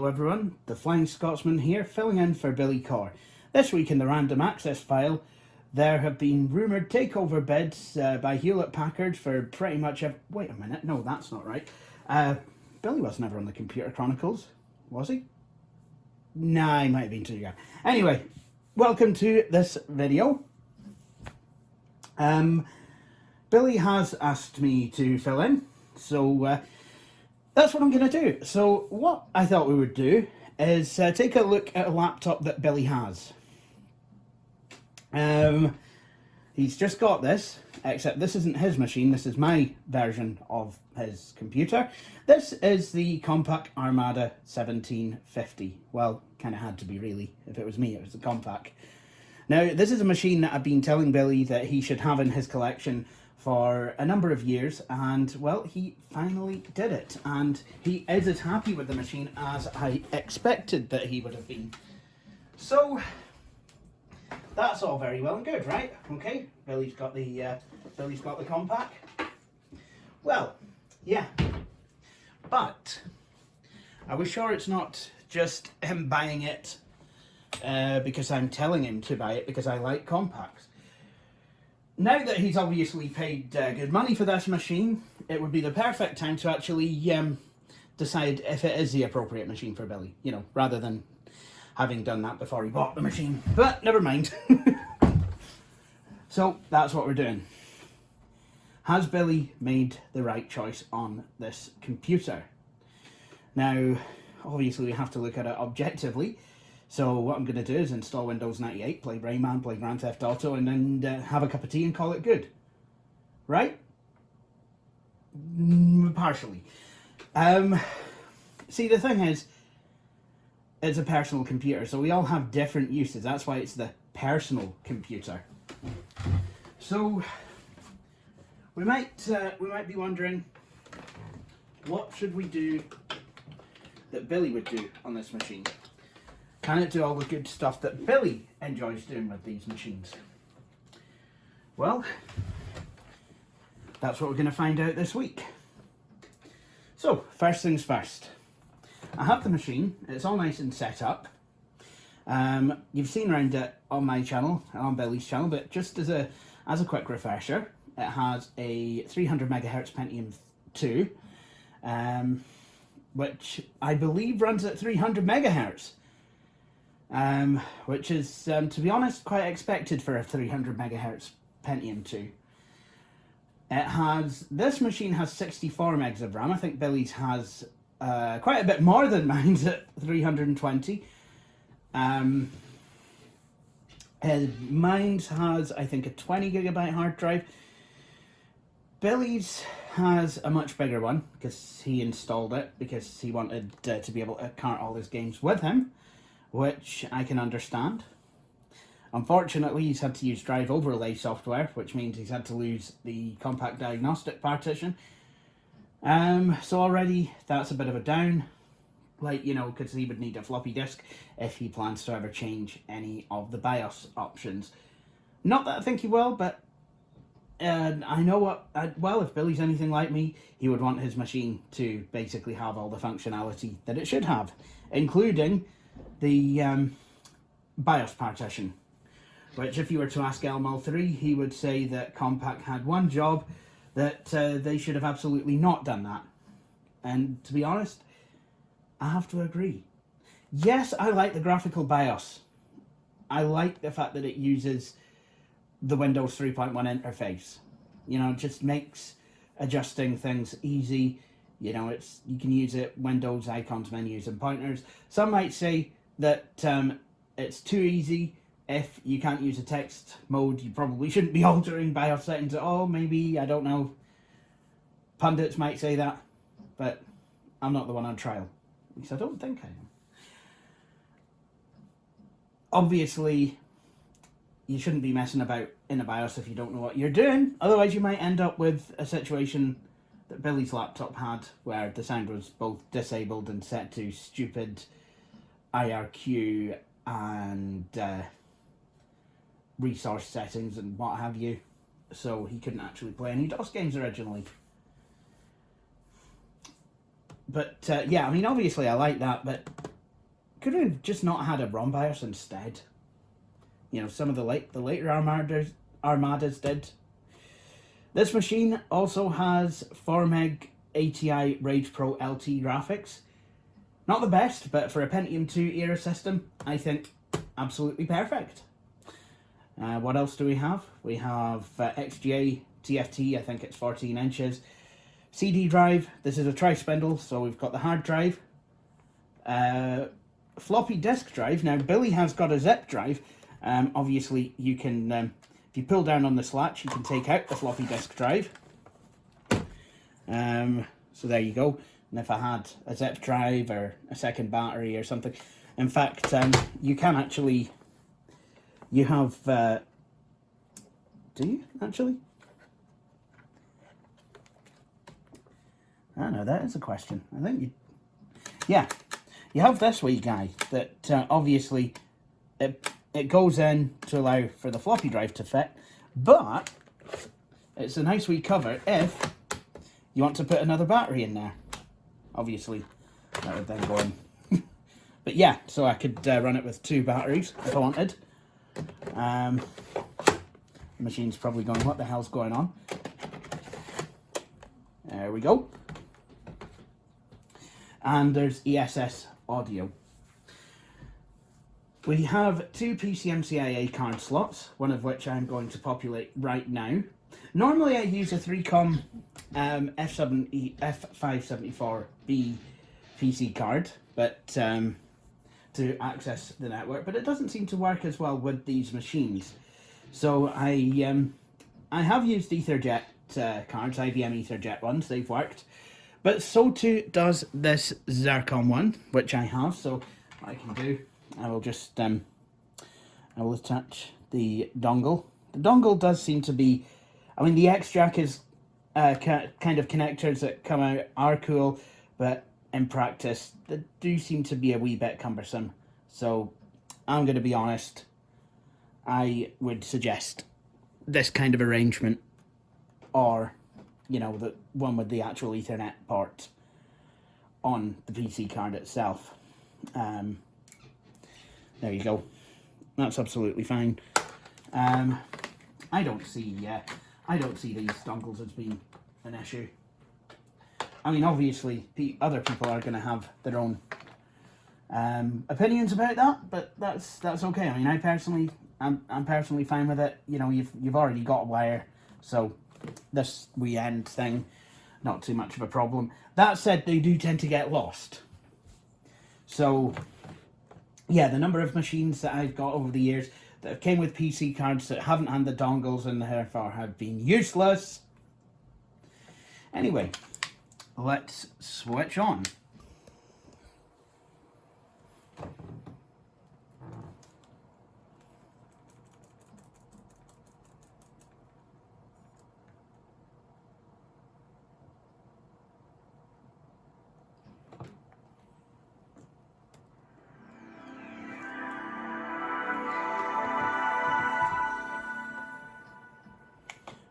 Hello everyone, the Flying Scotsman here, filling in for Billy Coore. This week in the random access file, there have been rumoured takeover bids by Hewlett-Packard for pretty much wait a minute, no that's not right. Billy was never on the Computer Chronicles, was he? Nah, he might have been too young. Anyway, welcome to this video. Billy has asked me to fill in, so that's what I'm going to do. So what I thought we would do is take a look at a laptop that Billy has. He's just got this, except this isn't his machine, this is my version of his computer. This is the Compaq Armada 1750. Well, kind of had to be really. If it was me, it was the Compaq. Now, this is a machine that I've been telling Billy that he should have in his collection for a number of years, and well, he finally did it, and he is as happy with the machine as I expected that he would have been. So that's all very well and good, right? Okay, Billy's got the Compaq. Well, yeah, but I was sure it's not just him buying it because I'm telling him to buy it because I like Compaqs. Now that he's obviously paid good money for this machine, it would be the perfect time to actually decide if it is the appropriate machine for Billy, you know, rather than having done that before he bought the machine. But never mind. So that's what we're doing. Has Billy made the right choice on this computer? Now, obviously we have to look at it objectively. So what I'm going to do is install Windows 98, play Rayman, play Grand Theft Auto, and then have a cup of tea and call it good. Right? Partially. See, the thing is, it's a personal computer, so we all have different uses. That's why it's the personal computer. So we might be wondering, what should we do that Billy would do on this machine? Can it do all the good stuff that Billy enjoys doing with these machines? Well, that's what we're going to find out this week. So, first things first. I have the machine. It's all nice and set up. You've seen around it on my channel, on Billy's channel, but just as a quick refresher, it has a 300 MHz Pentium 2, which I believe runs at 300 MHz. Which is, to be honest, quite expected for a 300 MHz Pentium 2. This machine has 64 megs of RAM. I think Billy's has quite a bit more than mine's at 320. Mine's has, I think, a 20 gigabyte hard drive. Billy's has a much bigger one because he installed it because he wanted to be able to cart all his games with him, which I can understand. Unfortunately, he's had to use drive overlay software, which means he's had to lose the compact diagnostic partition. So already that's a bit of a down, like, you know, because he would need a floppy disk if he plans to ever change any of the BIOS options. Not that I think he will, but I know what, well, if Billy's anything like me, he would want his machine to basically have all the functionality that it should have, including the BIOS partition, which if you were to ask Elmo3, he would say that Compaq had one job, that they should have absolutely not done that. And to be honest, I have to agree. Yes, I like the graphical BIOS. I like the fact that it uses the Windows 3.1 interface. You know, it just makes adjusting things easy. You know, you can use it, Windows icons, menus, and pointers. Some might say that it's too easy. If you can't use a text mode, you probably shouldn't be altering BIOS settings at all. Maybe, I don't know. Pundits might say that, but I'm not the one on trial. At least I don't think I am. Obviously, you shouldn't be messing about in a BIOS if you don't know what you're doing. Otherwise, you might end up with a situation that Billy's laptop had, where the sound was both disabled and set to stupid IRQ and resource settings and what have you, so he couldn't actually play any DOS games originally. But yeah, I mean, obviously I like that, but could have just not had a ROM BIOS instead. You know, some of the later Armadas did. This machine also has 4 meg ATI Rage Pro LT graphics. Not the best, but for a Pentium 2 era system, I think absolutely perfect. What else do we have? We have XGA TFT, I think it's 14 inches. CD drive, this is a tri-spindle, so we've got the hard drive. Floppy disk drive, now Billy has got a zip drive. Obviously you can, if you pull down on this latch, you can take out the floppy disk drive. So there you go. And if I had a zip drive or a second battery or something, in fact, you can actually, you have, do you actually? I don't know, that is a question. I think you, yeah, you have this wee guy that obviously it goes in to allow for the floppy drive to fit, but it's a nice wee cover if you want to put another battery in there. Obviously, that would then go in. But yeah, so I could run it with 2 batteries if I wanted. The machine's probably going, what the hell's going on? There we go. And there's ESS audio. We have 2 PCMCIA card slots, one of which I'm going to populate right now. Normally I use a 3-com F574B PC card, but to access the network, but it doesn't seem to work as well with these machines. So I have used EtherJet cards, IBM EtherJet ones, they've worked. But so too does this Zircon one, which I have. So what I can do, I will just, I will attach the dongle. The dongle does seem to be, I mean, the X-Jack is kind of connectors that come out are cool, but in practice, they do seem to be a wee bit cumbersome. So I'm going to be honest, I would suggest this kind of arrangement, or, you know, the one with the actual Ethernet port on the PC card itself. There you go. That's absolutely fine. I don't see these dongles as being an issue. I mean, obviously, other people are going to have their own opinions about that, but that's okay. I mean, I'm personally fine with it. You know, you've already got a wire, so this wee end thing, not too much of a problem. That said, they do tend to get lost. So, yeah, the number of machines that I've got over the years that came with PC cards that haven't had the dongles and therefore have been useless. Anyway, let's switch on.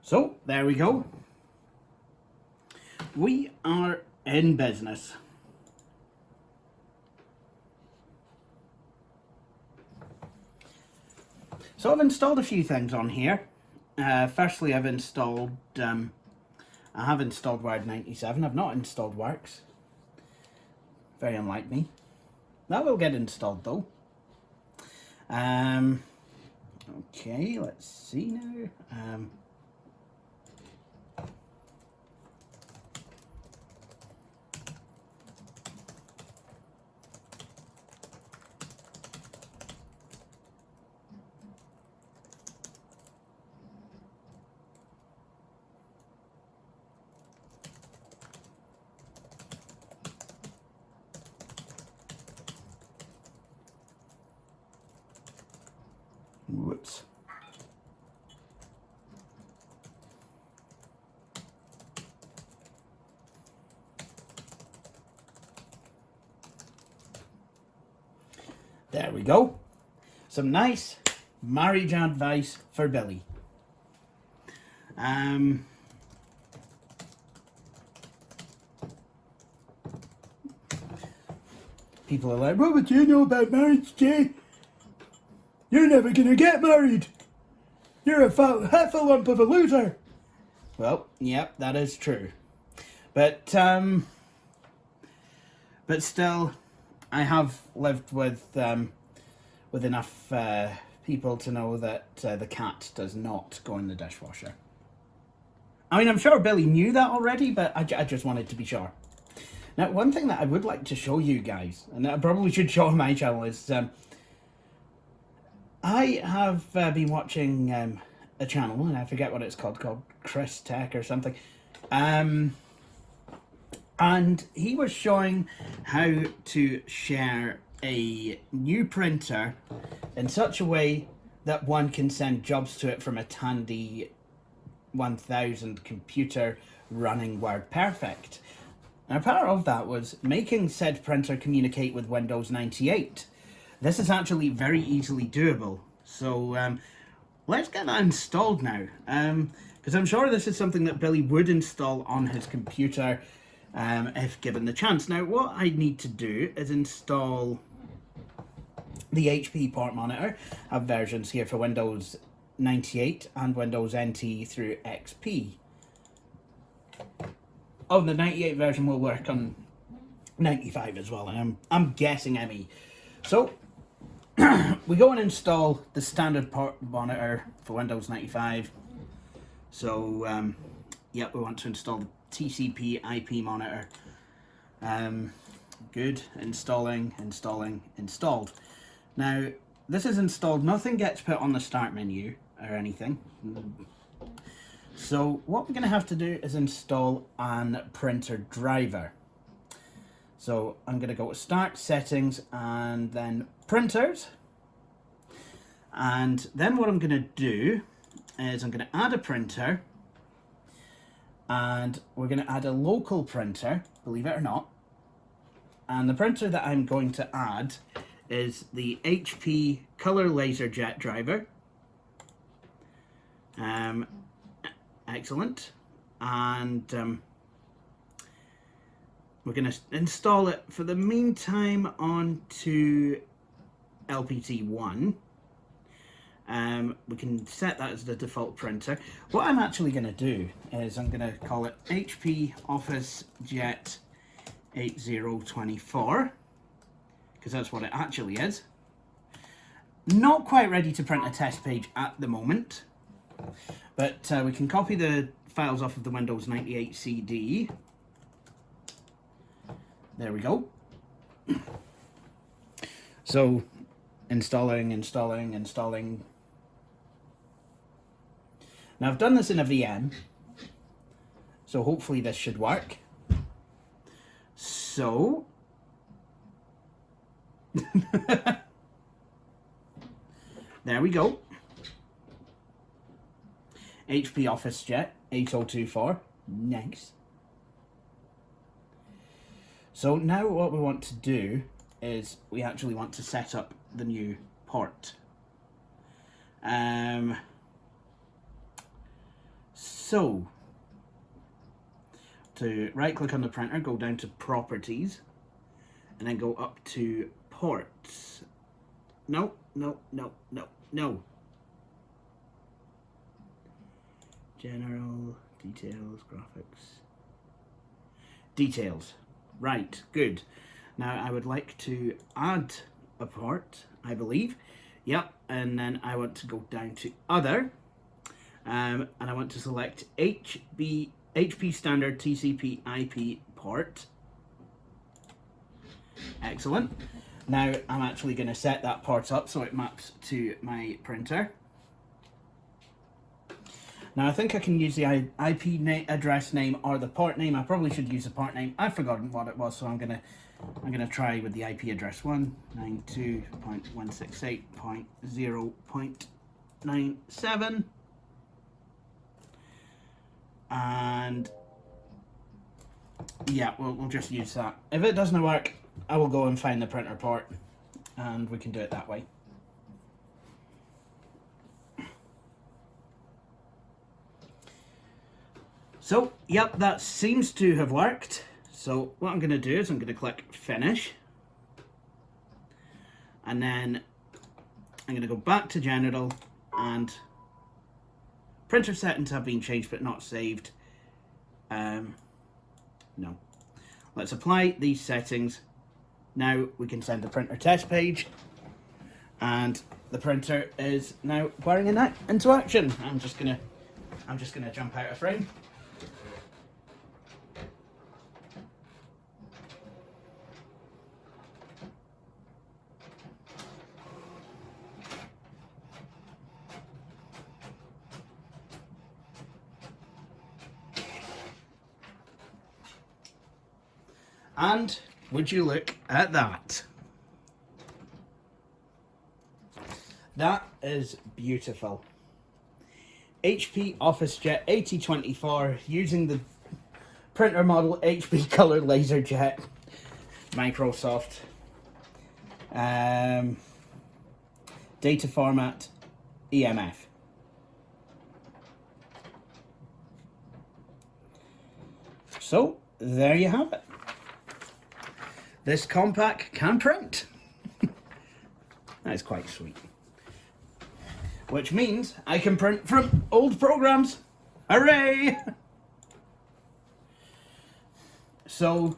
So, there we go. We are in business. So I've installed a few things on here. Firstly, I have installed Wired 97. I've not installed Works. Very unlike me. That will get installed though. Okay, let's see now. Whoops. There we go. Some nice marriage advice for Billy. people are like, what would you know about marriage, Jay? You're never gonna get married. You're a half a lump of a loser. Well, yep, that is true. But still, I have lived with enough people to know that the cat does not go in the dishwasher. I mean, I'm sure Billy knew that already, but I just wanted to be sure. Now, one thing that I would like to show you guys, and I probably should show on my channel, is I have been watching a channel, and I forget what it's called Chris Tech or something. And he was showing how to share a new printer in such a way that one can send jobs to it from a Tandy 1000 computer running WordPerfect. Now, part of that was making said printer communicate with Windows 98. This is actually very easily doable. So let's get that installed now, because I'm sure this is something that Billy would install on his computer if given the chance. Now, what I need to do is install the HP port monitor. I have versions here for Windows 98 and Windows NT through XP. Oh, the 98 version will work on 95 as well, and I'm guessing ME. So we go and install the standard port monitor for Windows 95. So yep, we want to install the TCP IP monitor. Good, installing, installed. Now, this is installed, nothing gets put on the start menu or anything. So what we're going to have to do is install an printer driver. So I'm going to go to Start, Settings, and then Printers. And then what I'm going to do is I'm going to add a printer, and we're going to add a local printer, believe it or not. And the printer that I'm going to add is the HP Color LaserJet driver. Excellent. And we're going to install it for the meantime onto LPT1. We can set that as the default printer. What I'm actually going to do is I'm going to call it HP Office Jet 8024, because that's what it actually is. Not quite ready to print a test page at the moment, but we can copy the files off of the Windows 98 CD. There we go. So installing. Now I've done this in a VM, so hopefully this should work. So there we go. HP Office Jet 8024. Nice. So now what we want to do is we actually want to set up the new port. So to right click on the printer, go down to Properties, and then go up to Ports. No. General, Details, Graphics. Details. Right, good. Now I would like to add a port, I believe. Yep, and then I want to go down to Other, and I want to select HP Standard TCP IP port. Excellent. Now I'm actually going to set that port up so it maps to my printer. Now I think I can use the IP address name or the port name. I probably should use the port name. I've forgotten what it was, so I'm gonna try with the IP address 192.168.0.97, and yeah, we'll just use that. If it doesn't work, I will go and find the printer port, and we can do it that way. So, yep, that seems to have worked. So what I'm going to do is I'm going to click Finish. And then I'm going to go back to general, and printer settings have been changed but not saved. No. Let's apply these settings. Now we can send the printer test page, and the printer is now wiring into action. I'm just gonna jump out of frame. And would you look at that? That is beautiful. HP OfficeJet 8024 using the printer model HP Color LaserJet. Microsoft. Data format EMF. So, there you have it. This Compaq can print. That is quite sweet. Which means I can print from old programs. Hooray! So,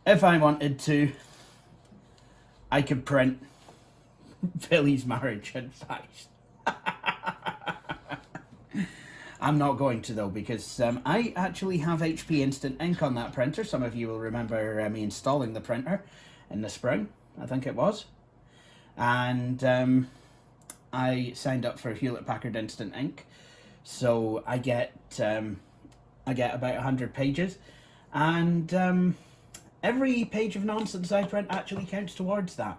if I wanted to, I could print Billy's marriage advice. I'm not going to though, because I actually have HP Instant Ink on that printer. Some of you will remember me installing the printer in the spring, I think it was. And I signed up for Hewlett-Packard Instant Ink, so I get about 100 pages, and every page of nonsense I print actually counts towards that.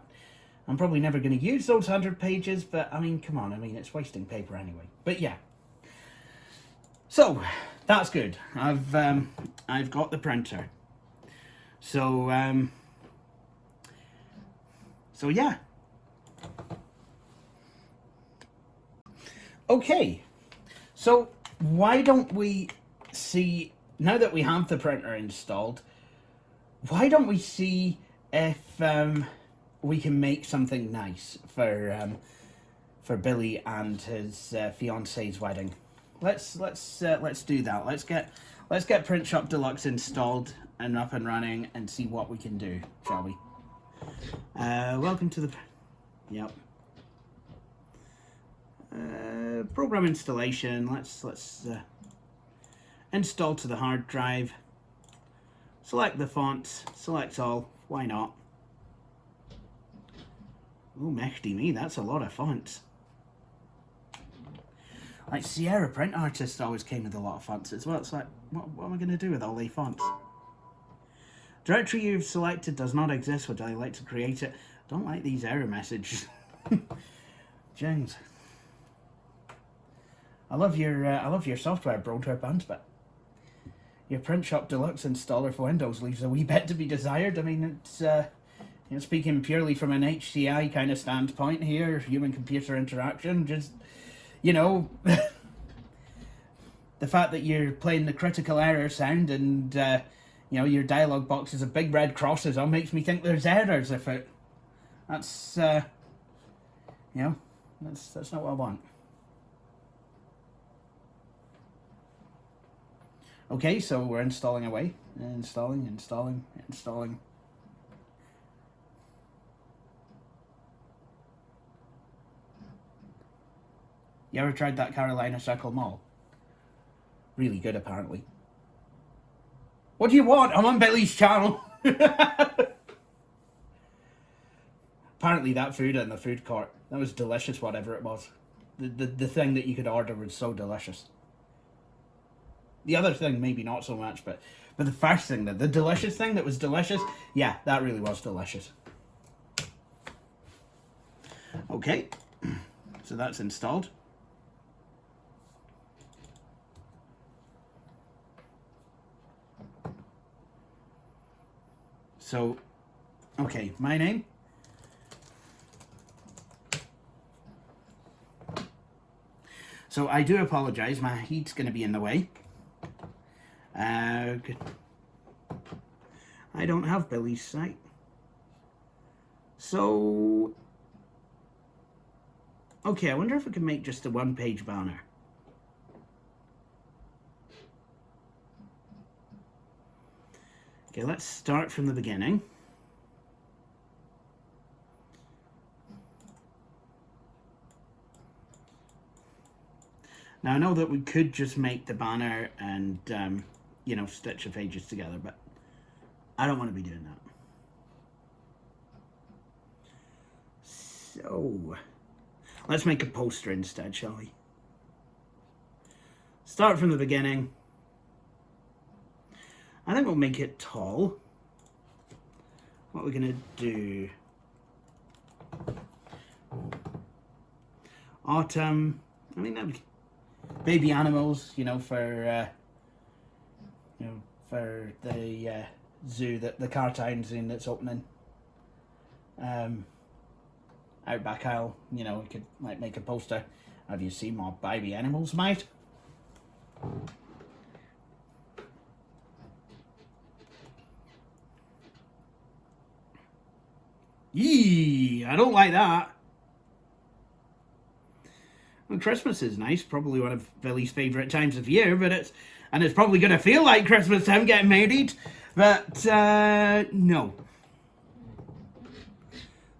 I'm probably never going to use those 100 pages, but I mean, come on, I mean, it's wasting paper anyway. But yeah. So, that's good. I've got the printer. So yeah. Okay. So, why don't we see, now that we have the printer installed, why don't we see if we can make something nice for Billy and his fiance's wedding? Let's do that. Let's get Print Shop Deluxe installed and up and running and see what we can do, shall we? Welcome to the, yep. Program installation. Let's install to the hard drive. Select the fonts. Select all. Why not? Oh, mechty me, that's a lot of fonts. Like Sierra Print Artist always came with a lot of fonts as well. It's like, what am I going to do with all these fonts? Directory you've selected does not exist. Would I like to create it? Don't like these error messages. James, I love your software, Broadware Bands, but your Print Shop Deluxe installer for Windows leaves a wee bit to be desired. I mean, it's speaking purely from an HCI kind of standpoint here, human-computer interaction, just, you know, the fact that you're playing the critical error sound and, you know, your dialog box has a big red crosses on makes me think there's errors if it... That's, you know, that's not what I want. Okay, so we're installing away. Installing. You ever tried that Carolina Circle Mall? Really good, apparently. What do you want? I'm on Billy's channel. Apparently that food in the food court, that was delicious, whatever it was. The thing that you could order was so delicious. The other thing, maybe not so much, but the first thing, the delicious thing that was delicious, yeah, that really was delicious. Okay, so that's installed. So, okay, my name. So I do apologize, my heat's going to be in the way. Good. I don't have Billy's site. So, Okay, I wonder if we can make just a one-page banner. Okay, let's start from the beginning. Now, I know that we could just make the banner and, you know, stitch the pages together, but I don't want to be doing that. So, let's make a poster instead, shall we? Start from the beginning. I think we'll make it tall. What we're going to do... Autumn. I mean, that would... Baby animals, you know, for the zoo, that the Cartown Zoo that's opening. Outback aisle, you know, we could like make a poster. Have you seen my baby animals, mate? Yee, I don't like that. Well, Christmas is nice, probably one of Billy's favourite times of year, but it's probably going to feel like Christmas time getting married, but no.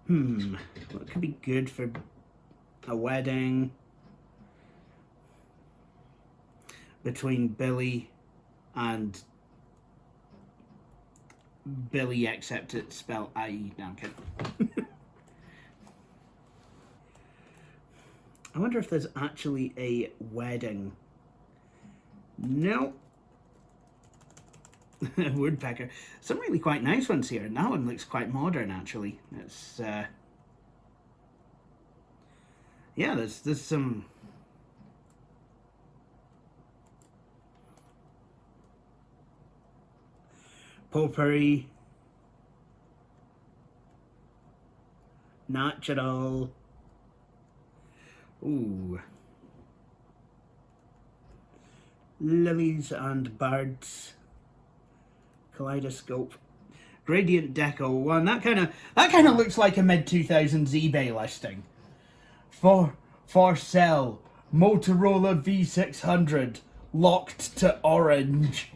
What could be good for a wedding between Billy and Billy, except it's spelled I-E. No, I'm kidding. I wonder if there's actually a wedding. No. Woodpecker. Some really quite nice ones here. And that one looks quite modern, actually. It's, yeah, there's some... Potpourri. Natural. Ooh. Lilies and birds. Kaleidoscope. Gradient deco one. That kind of looks like a mid-2000s eBay listing. For sale. Motorola V600 locked to orange.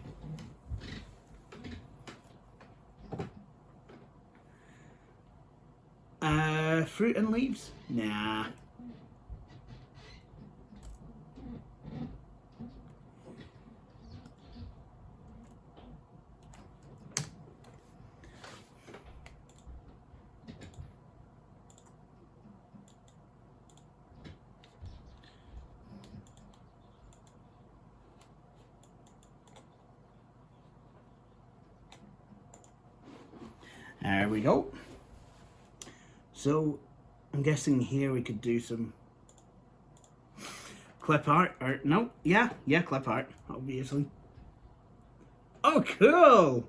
Fruit and leaves? Nah. There we go. So, I'm guessing here we could do some clip art, or no, yeah, clip art, obviously. Oh, cool!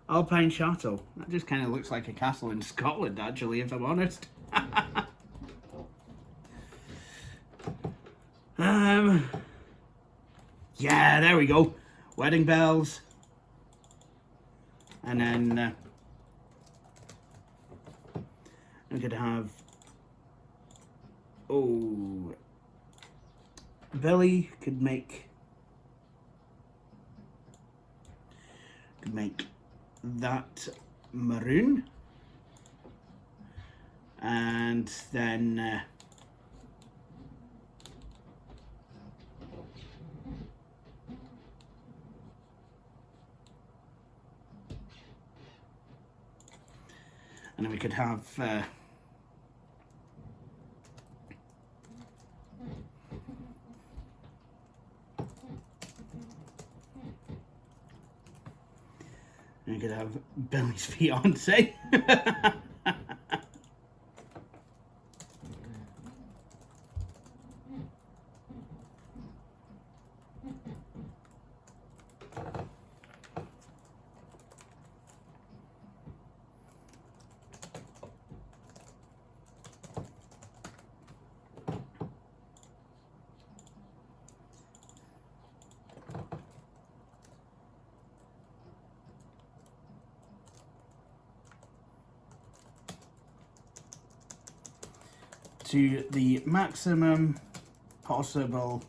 Alpine Chateau. That just kind of looks like a castle in Scotland, actually, if I'm honest. Yeah, there we go. Wedding bells. And then we could have, oh, Billy could make that maroon, and then we could have we could have Billy's fiance. to the maximum possible,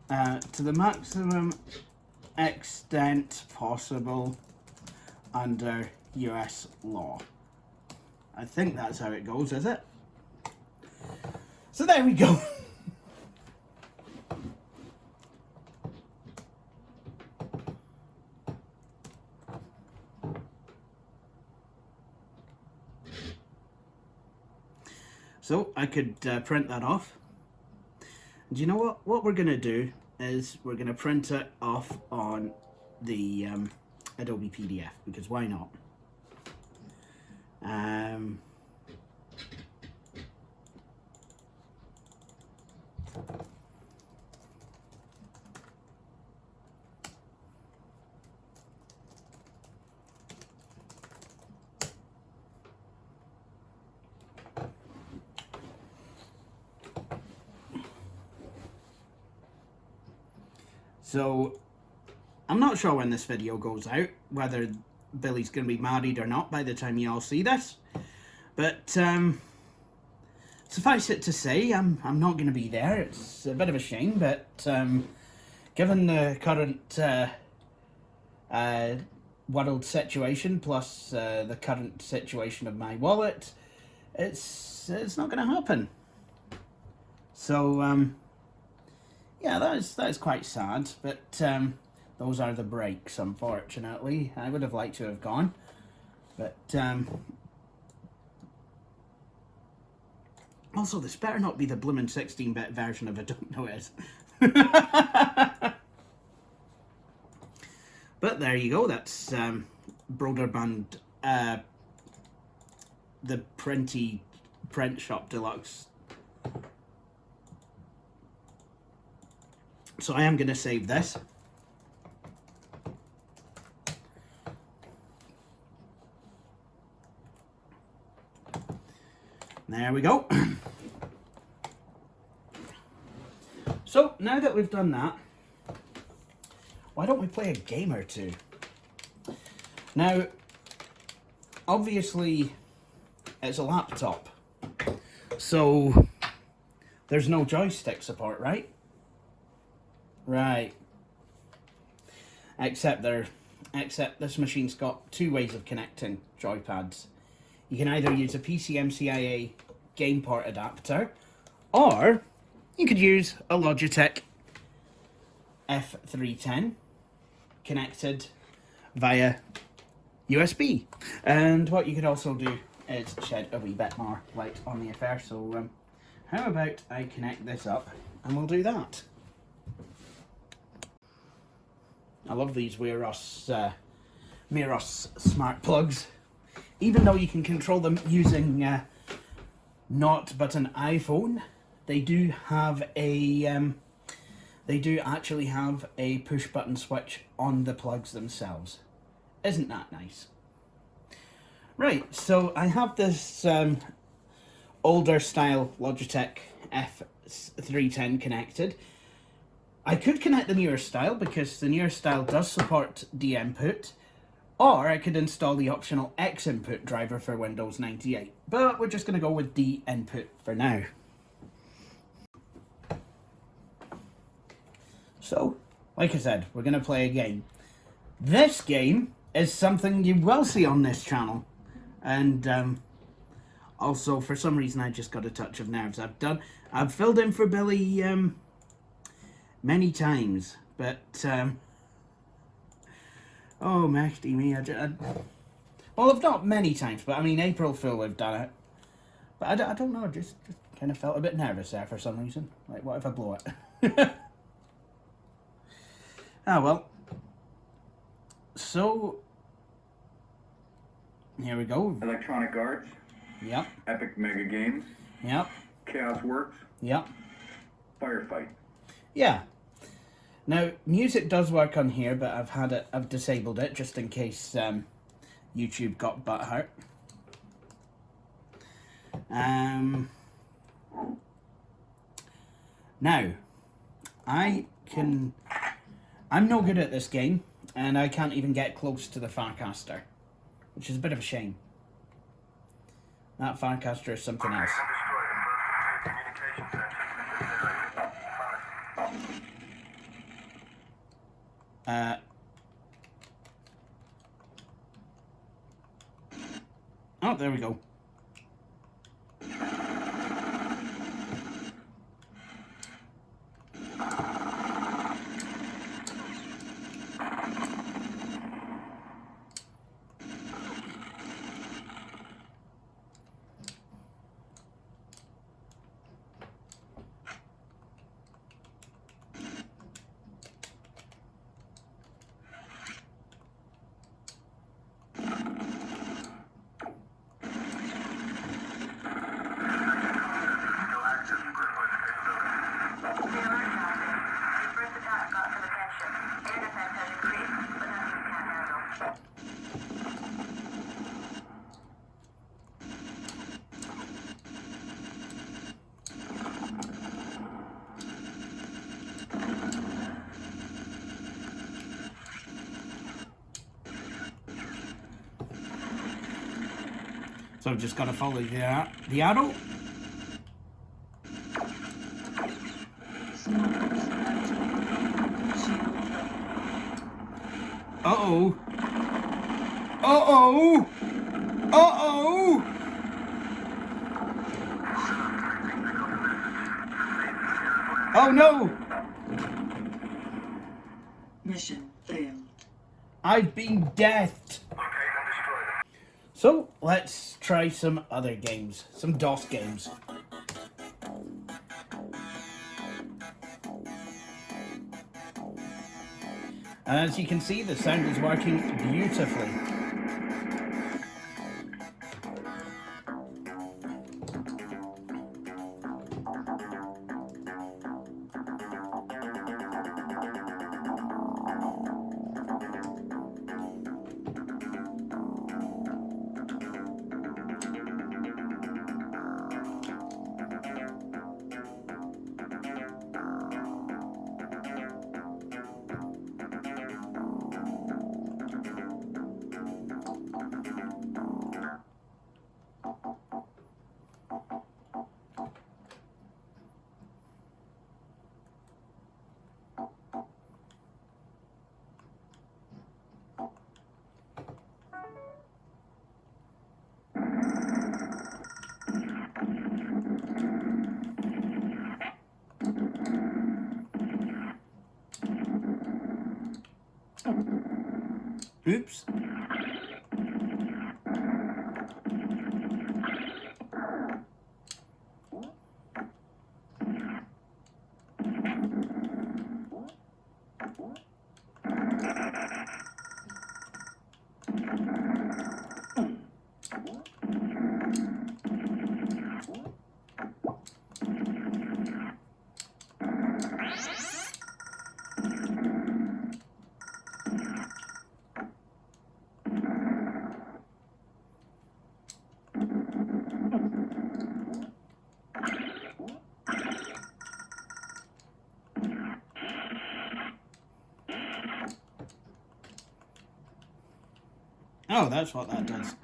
to the maximum extent possible under US law. I think that's how it goes, is it? So there we go. So I could print that off. Do you know what? What we're going to do is we're going to print it off on the Adobe PDF, because why not? So, I'm not sure when this video goes out, whether Billy's going to be married or not by the time you all see this. But, suffice it to say, I'm not going to be there. It's a bit of a shame, but given the current world situation, plus the current situation of my wallet, it's not going to happen. So, yeah, that is quite sad, but those are the breaks, unfortunately. I would have liked to have gone, but also this better not be the bloomin' 16-bit version of I Don't Know It. But there you go, that's Broderbund, the Print Shop Deluxe. So I am going to save this. There we go. So now that we've done that, why don't we play a game or two? Now, obviously, it's a laptop, so there's no joystick support, right? Right. Except this machine's got two ways of connecting joypads. You can either use a PCMCIA game port adapter, or you could use a Logitech F310 connected via USB. And what you could also do is shed a wee bit more light on the affair. So how about I connect this up and we'll do that. I love these Miros smart plugs. Even though you can control them using not but an iPhone, they do have a actually have a push button switch on the plugs themselves. Isn't that nice? Right, so I have this older style Logitech F310 connected. I could connect the newer style because the newer style does support D-input, or I could install the optional X-input driver for Windows 98, but we're just going to go with D-input for now. So, like I said, we're going to play a game. This game is something you will see on this channel, and also for some reason I just got a touch of nerves. I've filled in for Billy many times, but oh, Mechty me, well, if not many times, but I mean, April Fool we've done it. But I don't know, just kind of felt a bit nervous there for some reason. Like, what if I blow it? Ah, well. So, here we go. Electronic Arts. Yep. Epic Mega Games. Yep. Chaos Works. Yep. Firefight. Yeah. Now, music does work on here, but I've disabled it just in case YouTube got butthurt. Now, I'm no good at this game, and I can't even get close to the Farcaster, which is a bit of a shame. That Farcaster is something else. Oh, there we go. So I've just got to follow the arrow. Uh-oh. Uh-oh. Uh-oh. Oh no. Mission failed. I've been deathed. So let's try some other games, some DOS games. And as you can see, the sound is working beautifully. Oops. Oh, that's what that does.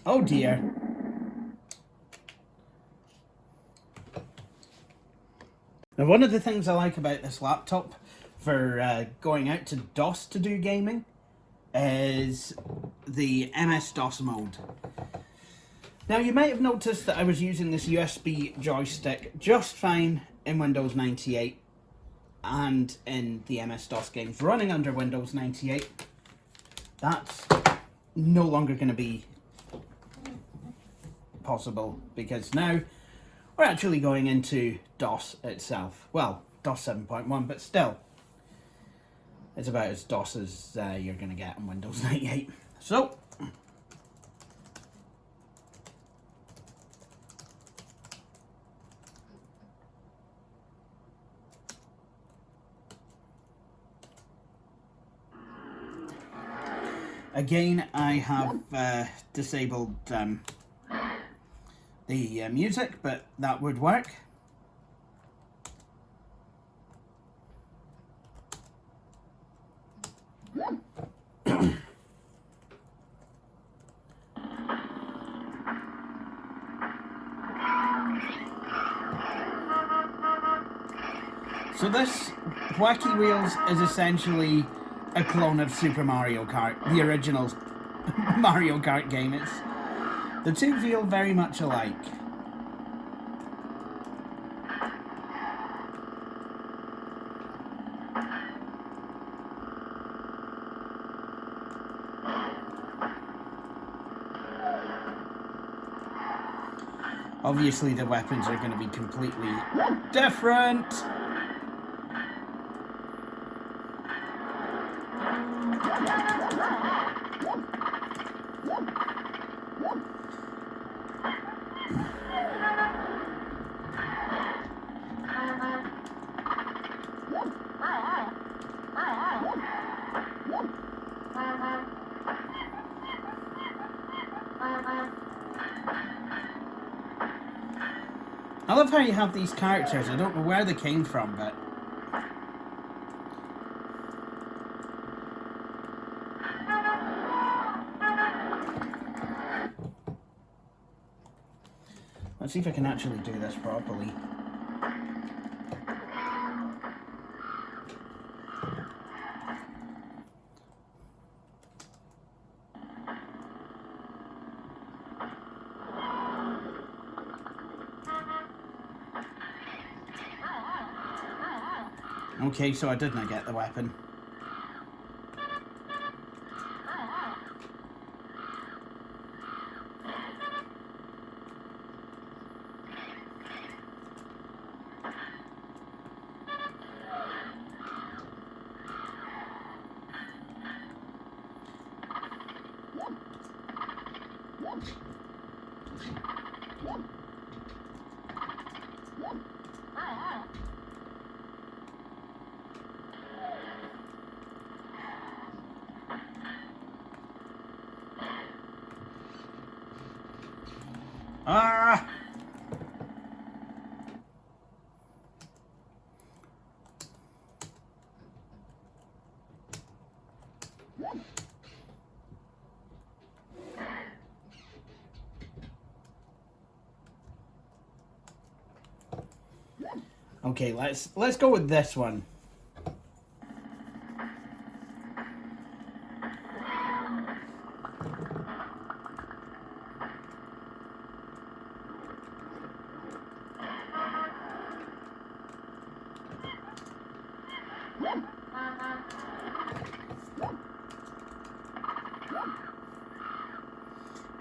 Oh dear. Now, one of the things I like about this laptop for going out to DOS to do gaming is the MS-DOS mode. Now, you might have noticed that I was using this USB joystick just fine in Windows 98 and in the MS-DOS games running under Windows 98. That's no longer going to be possible because now we're actually going into DOS itself. Well, DOS 7.1, but still, it's about as DOS as you're going to get on Windows 98. So, again, I have disabled the music, but that would work. So this Wacky Wheels is essentially a clone of Super Mario Kart, the original Mario Kart game. The two feel very much alike. Obviously the weapons are going to be completely different. I love how you have these characters. I don't know where they came from, but let's see if I can actually do this properly. Okay, so I did not get the weapon. Ah! Okay, let's go with this one.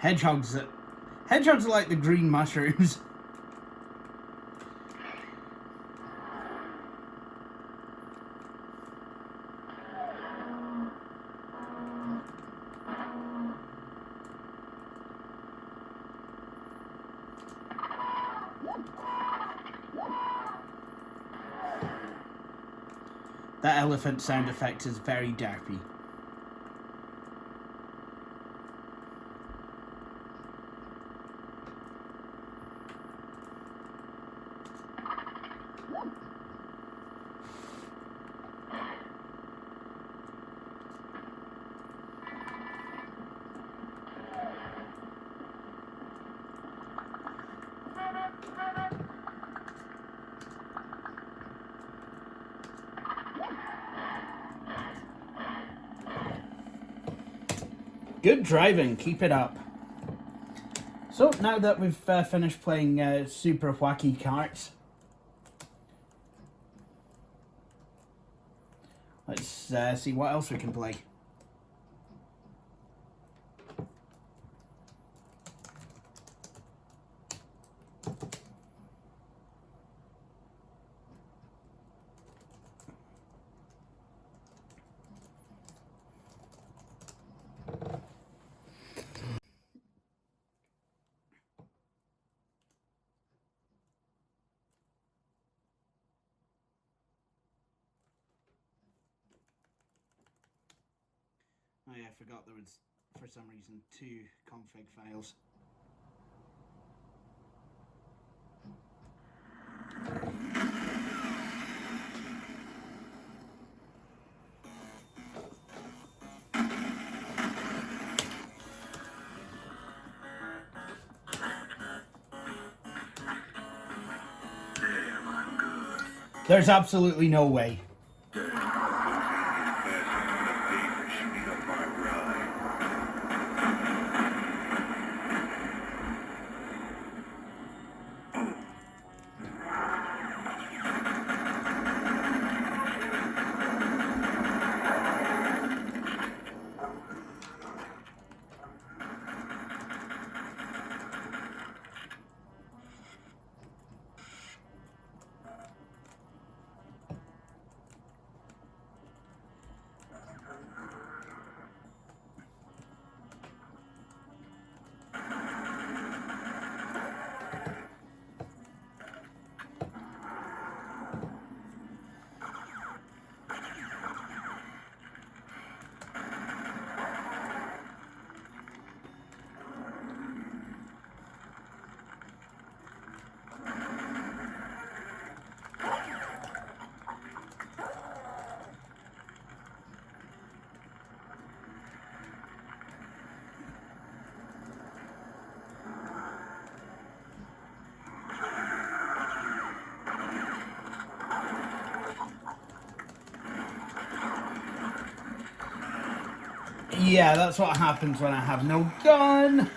Hedgehogs are like the green mushrooms. That elephant sound effect is very derpy. Good driving, keep it up. So now that we've finished playing Super Wacky Carts, let's see what else we can play. Oh yeah, I forgot there was, for some reason, 2 config files. There's absolutely no way. Yeah, that's what happens when I have no gun.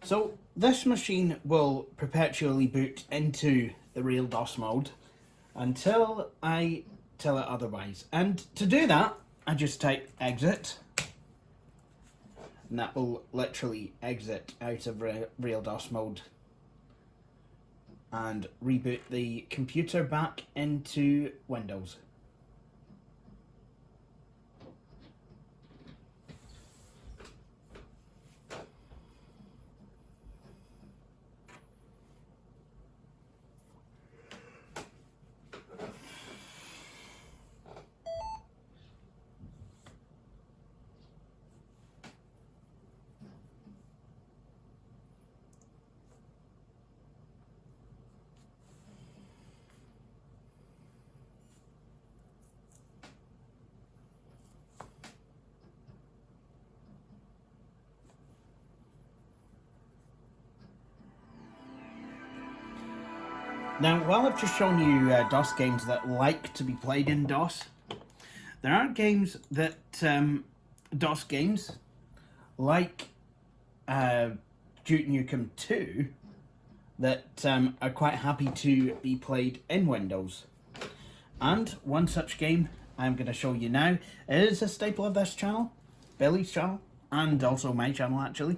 So this machine will perpetually boot into the real DOS mode until I tell it otherwise. And to do that, I just type exit, and that will literally exit out of real DOS mode and reboot the computer back into Windows. Now, while I've just shown you DOS games that like to be played in DOS, there are games that, DOS games, like Duke Nukem 2, that are quite happy to be played in Windows. And one such game I'm going to show you now is a staple of this channel, Billy's channel, and also my channel actually.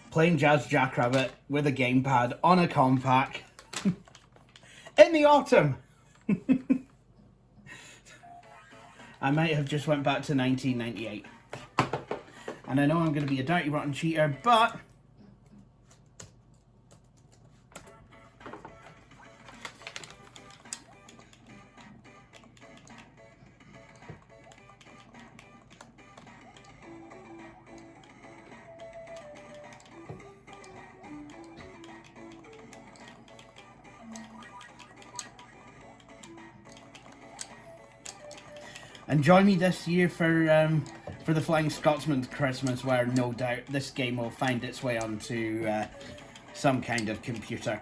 Playing Jazz Jackrabbit with a gamepad on a Compaq in the autumn. I might have just went back to 1998. And I know I'm going to be a dirty rotten cheater, but And join me this year for the Flying Scotsman's Christmas, where no doubt this game will find its way onto some kind of computer.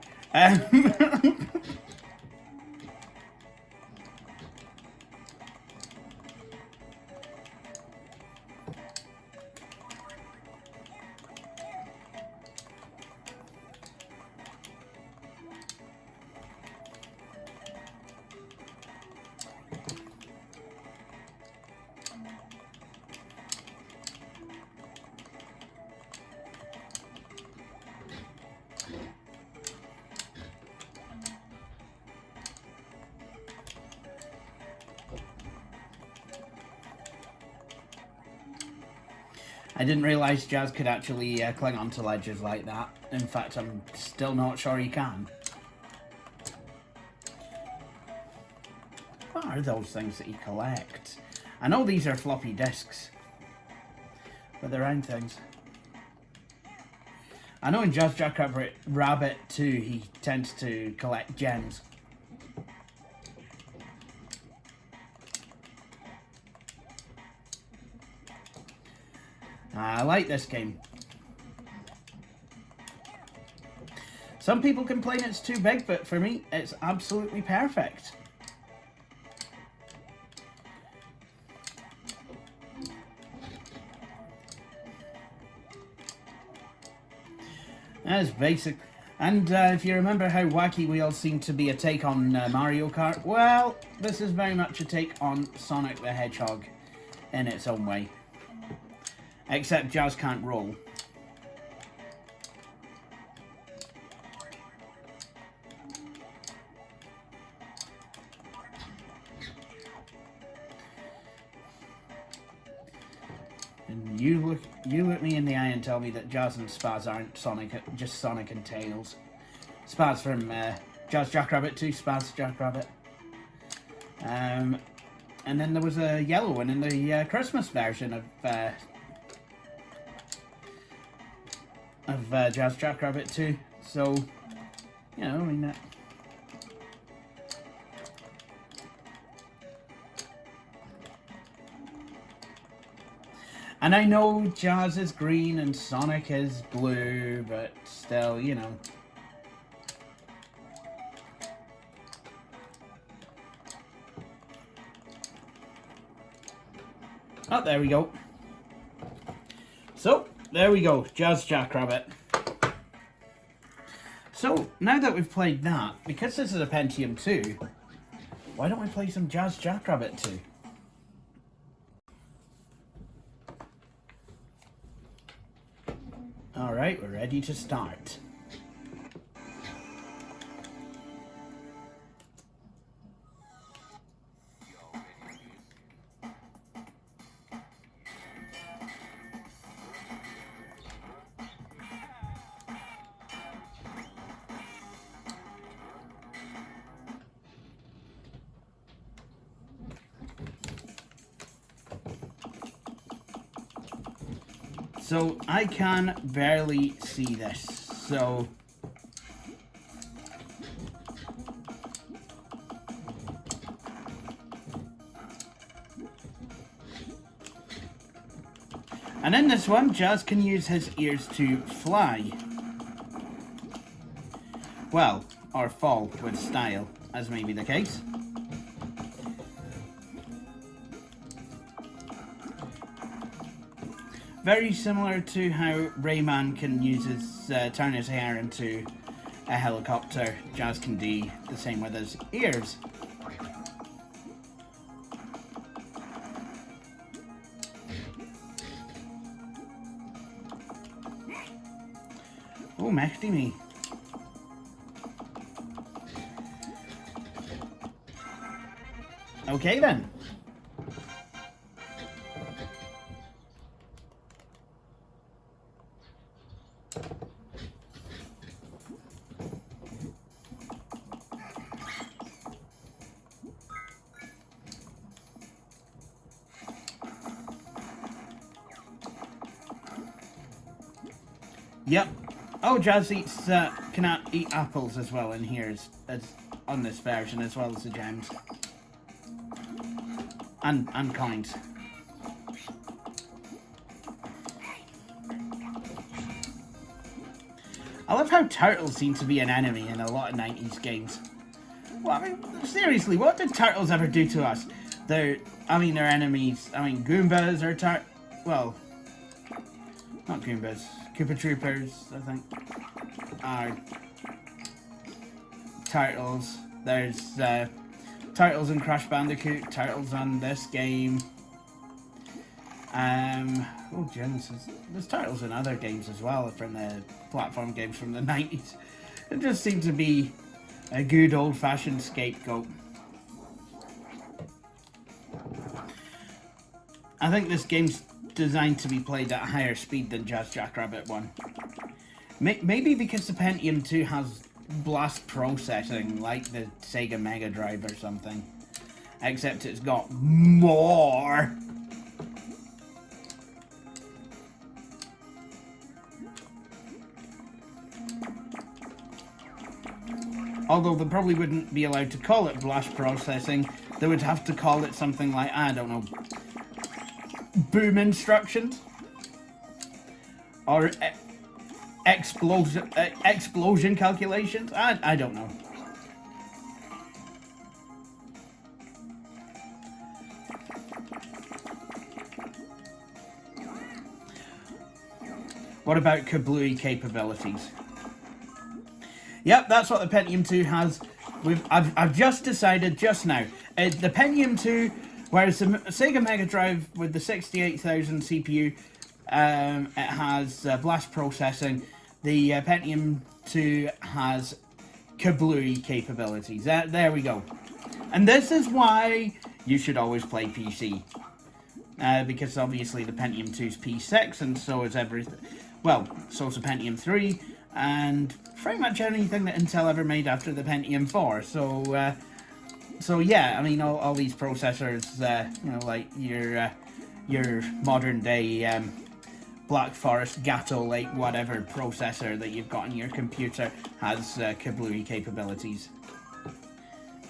I didn't realise Jazz could actually cling onto ledges like that. In fact, I'm still not sure he can. What are those things that he collects? I know these are floppy disks, but they're round things. I know in Jackrabbit 2 he tends to collect gems. I like this game. Some people complain it's too big, but for me, it's absolutely perfect. That's basic. And if you remember how Wacky Wheels seemed to be a take on Mario Kart, well, this is very much a take on Sonic the Hedgehog in its own way. Except Jazz can't roll. And you look me in the eye and tell me that Jazz and Spaz aren't Sonic, just Sonic and Tails. Spaz from Jazz Jackrabbit 2, Spaz Jackrabbit. And then there was a yellow one in the Christmas version of Jazz Jackrabbit 2, so, you know, I mean that. And I know Jazz is green and Sonic is blue, but still, you know. Oh, there we go. So, there we go, Jazz Jackrabbit. So, now that we've played that, because this is a Pentium 2, why don't we play some Jazz Jackrabbit 2? Alright, we're ready to start. So, I can barely see this, so... And in this one, Jazz can use his ears to fly. Well, or fall with style, as may be the case. Very similar to how Rayman can use his, turn his hair into a helicopter, Jazz can do the same with his ears. Oh, mächtig me. Okay then. Yep. Oh, Jazz eats, can eat apples as well in here, as on this version, as well as the gems. and coins. I love how turtles seem to be an enemy in a lot of 90s games. Well, I mean, seriously, what did turtles ever do to us? They're enemies. I mean, Goombas are well, not Goombas. Koopa Troopers, I think, are turtles. There's turtles in Crash Bandicoot, turtles on this game. Oh, Genesis. There's turtles in other games as well, from the platform games from the 90s. It just seemed to be a good old-fashioned scapegoat. I think this game's designed to be played at a higher speed than Jackrabbit 1. Maybe because the Pentium 2 has blast processing like the Sega Mega Drive or something. Except it's got more. Although they probably wouldn't be allowed to call it blast processing. They would have to call it something like, I don't know, boom instructions? Or explosion calculations? I don't know. What about kablooey capabilities? Yep, that's what the Pentium 2 has. I've just decided just now. The Pentium 2, whereas the Sega Mega Drive with the 68,000 CPU, it has blast processing. The Pentium 2 has kablooey capabilities. There we go. And this is why you should always play PC. Because obviously the Pentium 2 is P6, and so is everything. Well, so is the Pentium 3, and pretty much anything that Intel ever made after the Pentium 4. So yeah, I mean, all these processors, you know, like your modern day Black Forest, Gato Lake, whatever processor that you've got in your computer has kablooey capabilities.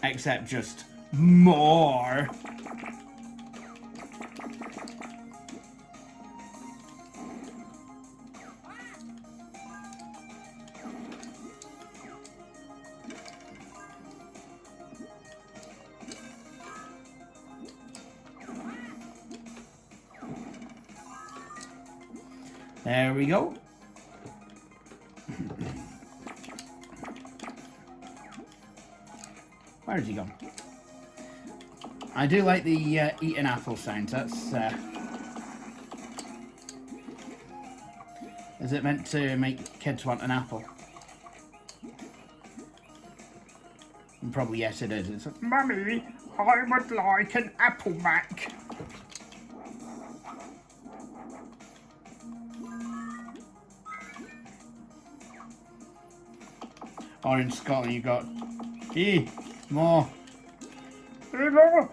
Except just more. There we go. Where's he gone? I do like the eating apple sound. That's is it meant to make kids want an apple? And probably yes it is. It's like, Mummy, I would like an apple mac. Or in Scotland you got, more. Hey, Mama,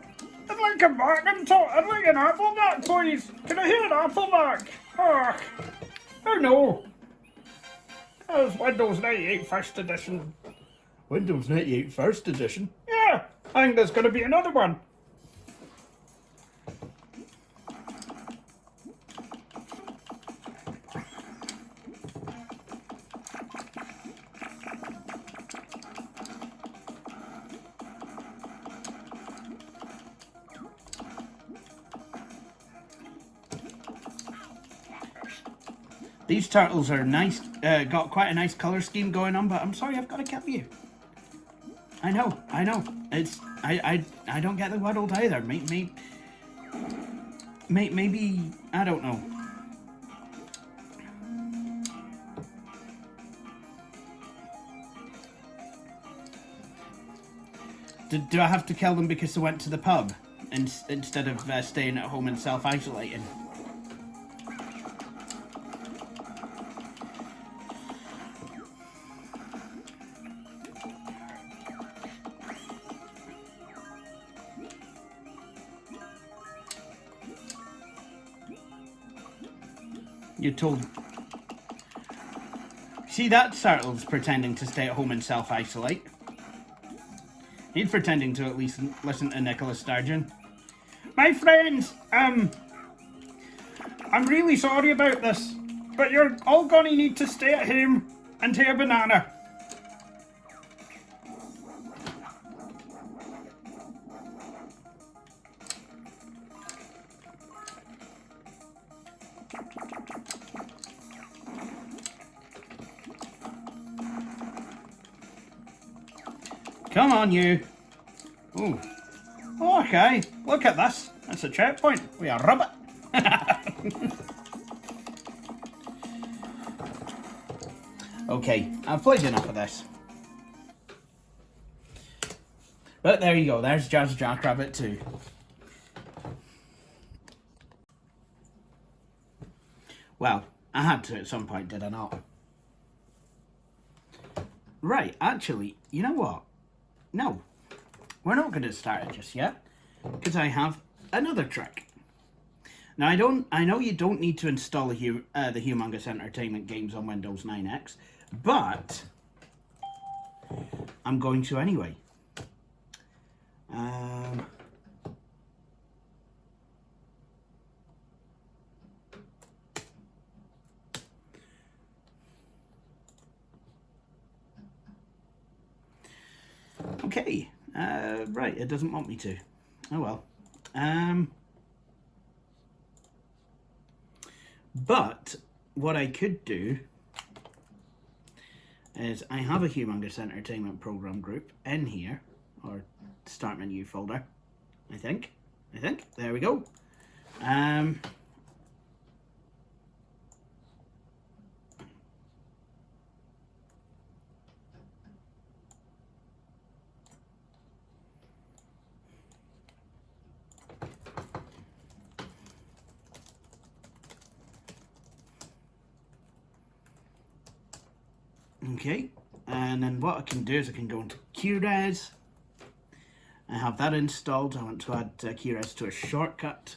I'd like a mac and I'd like an apple mac, please. Can I hear an apple mac? Oh no. That was Windows 98 First Edition. Windows 98 First Edition? Yeah, I think there's going to be another one. These turtles are nice, got quite a nice colour scheme going on, but I'm sorry, I've got to kill you. I know. It's, I don't get the world either. Maybe, I don't know. Do I have to kill them because they went to the pub instead of staying at home and self-isolating? You're told. See, that turtle's pretending to stay at home and self-isolate. He's pretending to at least listen to Nicola Sturgeon. My friends, I'm really sorry about this, but you're all gonna need to stay at home and take a banana. Come on, you. Ooh. Okay, look at this. That's a checkpoint. We are ribbit. Okay, I've played enough of this. But there you go, there's Jackrabbit 2. Well, I had to at some point, did I not? Right, actually, you know what? No, we're not going to start it just yet, because I have another trick. Now, I know you don't need to install the Humongous Entertainment games on Windows 9X, but I'm going to anyway. Okay, right, it doesn't want me to. Oh well. But what I could do is I have a Humongous Entertainment program group in here, or start menu folder, I think, there we go. Okay, and then what I can do is I can go into Coore. I have that installed. I want to add Coore to a shortcut.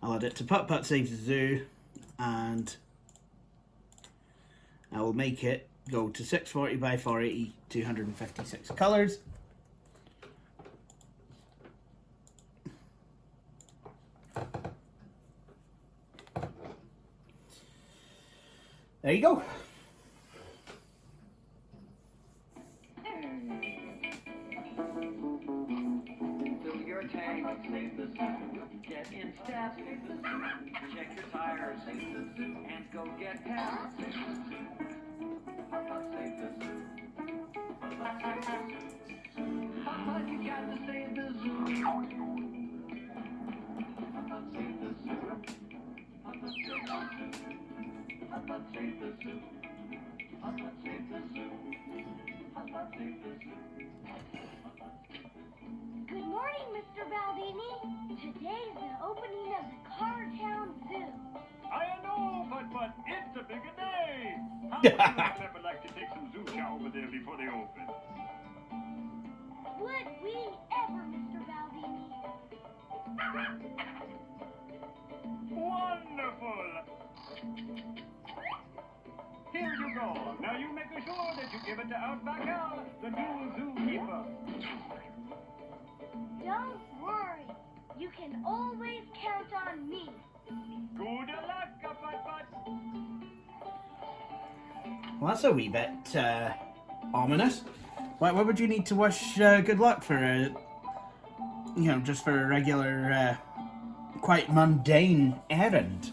I'll add it to Putt-Putt Saves the Zoo, and I will make it go to 640 by 480, 256 colours. There you go. Fill your tank, save the zoo. Get in step, save the zoo. Check your tires, save the zoo. And go get gas, save the zoo. Putt-Putt, save the zoo. Putt-Putt, save the zoo. Putt-Putt, you got to save the zoo. Putt-Putt, save the zoo. Putt-Putt, save the zoo. Putt-Putt, save the zoo. Putt-Putt, save the zoo. Putt-Putt, save the zoo. Good morning, Mr. Baldini. Today's the opening of the Cartown Zoo. I know, but it's a bigger day. How would you ever like to take some zoo chow over there before they open? Would we ever, Mr. Baldini? Wonderful. Here you go. Now you make sure that you give it to Outback Al, the new zookeeper. Don't worry. You can always count on me. Good luck, Putt-Putt. Well, that's a wee bit ominous. Why would you need to wish good luck for just for a regular, quite mundane errand?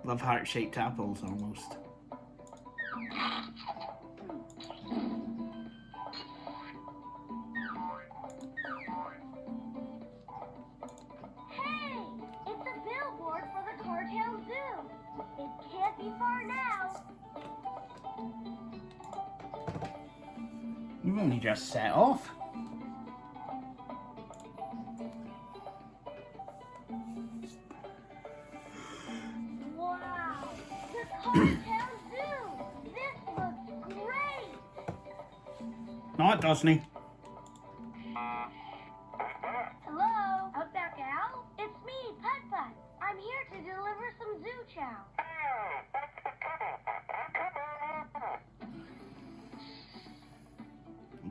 Love heart-shaped apples, almost. Hey! It's a billboard for the Cartown Zoo. It can't be far now. You've only just set off. Wow! The Cartown Zoo! This looks great! No, it doesn't. Hello, Outback Al? It's me, Putt-Putt. I'm here to deliver some zoo chow.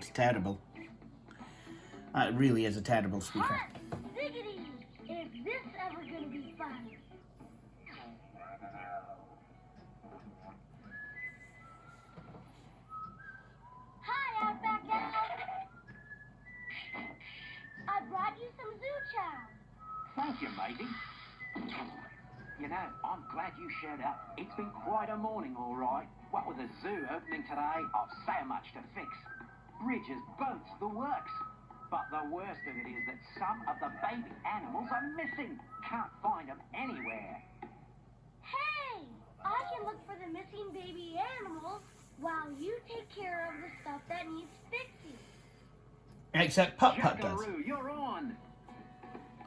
It's terrible. That really is a terrible speaker. Hot diggity! Is this ever gonna be fun? Hi, Outback Owl. I brought you some zoo chow. Thank you, matey. You know, I'm glad you showed up. It's been quite a morning, all right. What with the zoo opening today, I've so much to fix. Bridges, boats, the works. But the worst of it is that some of the baby animals are missing. Can't find them anywhere. Hey! I can look for the missing baby animals while you take care of the stuff that needs fixing. Except Putt-Putt does. Jackaroo, you're on.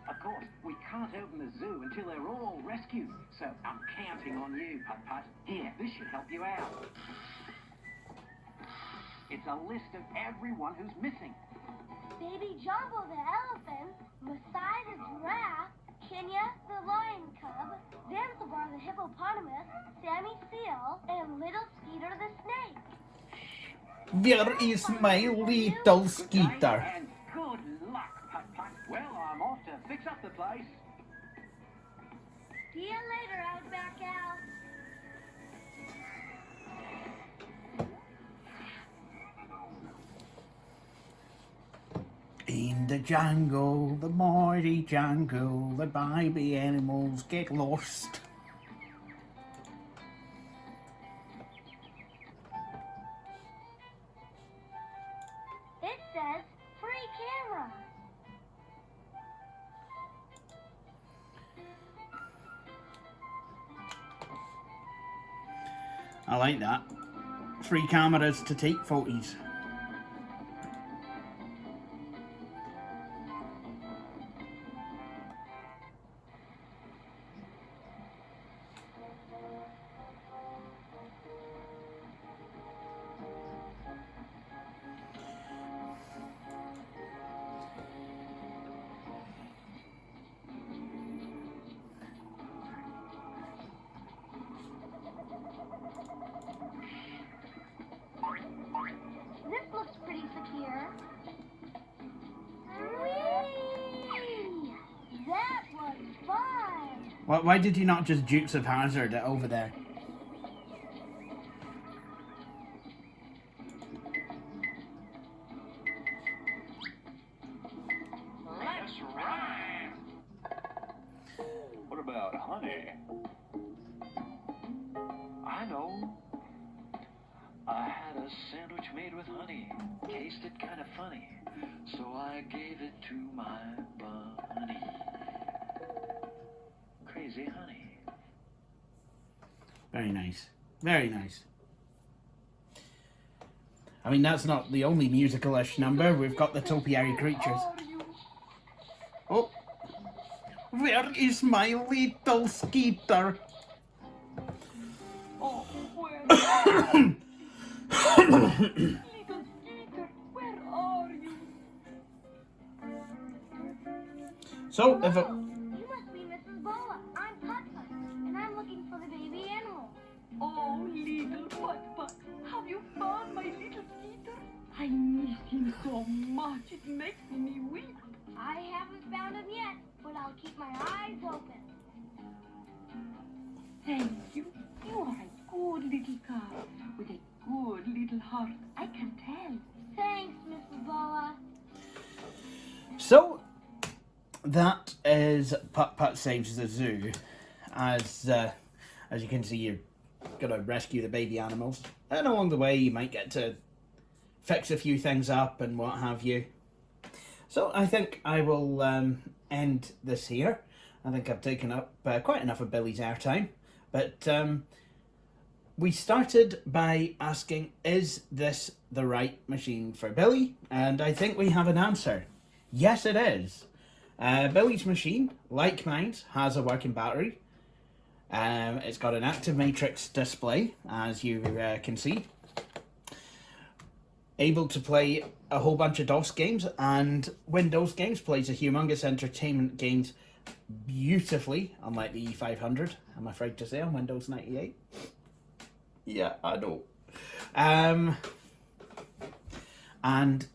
Of course, we can't open the zoo until they're all rescued. So I'm counting on you, Putt-Putt. Here, this should help you out. It's a list of everyone who's missing. Baby Jumbo the elephant, Masai the giraffe, Kenya the lion cub, Zanzibar the hippopotamus, Sammy seal, and Little Skeeter the snake. Where is my little Skeeter? And good luck, Putt-Putt. Well, I'm off to fix up the place. See you later, Outback Owl. In the jungle, the mighty jungle, the baby animals get lost. It says free camera. I like that. Free cameras to take photos. This looks pretty secure. Whee! That was fun! Why did you not just Dukes of Hazzard it over there? Let's rhyme. What about honey? I know. I had a sandwich made with honey. Tasted kind of funny. So I gave it to my bunny. Crazy honey. Very nice. Very nice. I mean, that's not the only musical-ish number. We've got the topiary creatures. Oh. Where is my little Skeeter? Oh, where little Skeeter, where are you? So, if it... Hello, you must be Mrs. Boa. I'm Putt-Putt, and I'm looking for the baby animal. Oh, little Putt-Putt, have you found my little Skeeter? I miss him so much, it makes me weep. I haven't found him yet, but I'll keep my eyes open. Thank you. You are a good little car with a good little heart. I can tell. Thanks, Mrs. Boa. So, that is Putt-Putt Saves the Zoo. As you can see, you're going to rescue the baby animals. And along the way, you might get to fix a few things up and what have you. So, I think I will end this here. I think I've taken up quite enough of Billy's airtime. But we started by asking, is this the right machine for Billy? And I think we have an answer. Yes, it is. Billy's machine, like mine, has a working battery. It's got an active matrix display, as you can see. Able to play a whole bunch of DOS games and Windows games. Plays a humongous entertainment games beautifully, unlike the E500, I'm afraid to say, on Windows 98. Yeah, I know. and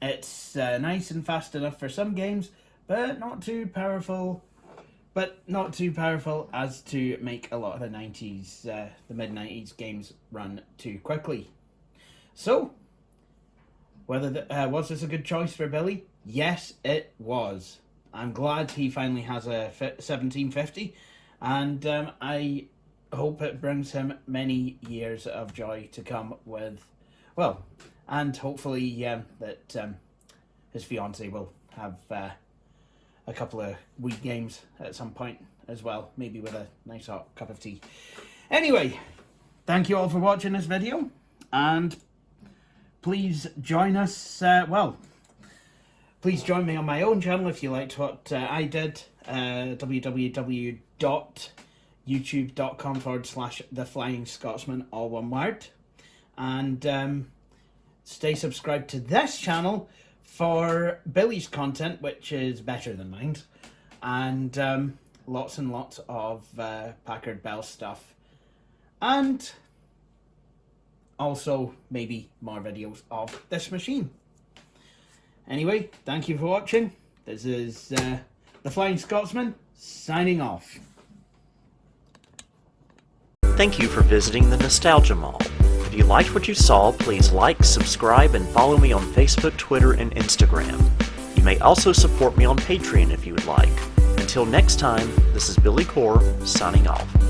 it's nice and fast enough for some games, but not too powerful. But not too powerful as to make a lot of the mid-90s games run too quickly. So, was this a good choice for Billy? Yes, it was. I'm glad he finally has a 1750, and I hope it brings him many years of joy to come with, well, and hopefully that his fiancée will have a couple of Wii games at some point as well, maybe with a nice hot cup of tea. Anyway, thank you all for watching this video, and please join us, please join me on my own channel if you liked what I did, www.youtube.com/TheFlyingScotsman, all one word, and stay subscribed to this channel for Billy's content, which is better than mine, and lots and lots of Packard Bell stuff, and also maybe more videos of this machine. Anyway, thank you for watching. This is The Flying Scotsman, signing off. Thank you for visiting the Nostalgia Mall. If you liked what you saw, please like, subscribe, and follow me on Facebook, Twitter, and Instagram. You may also support me on Patreon if you would like. Until next time, this is Billy Coore, signing off.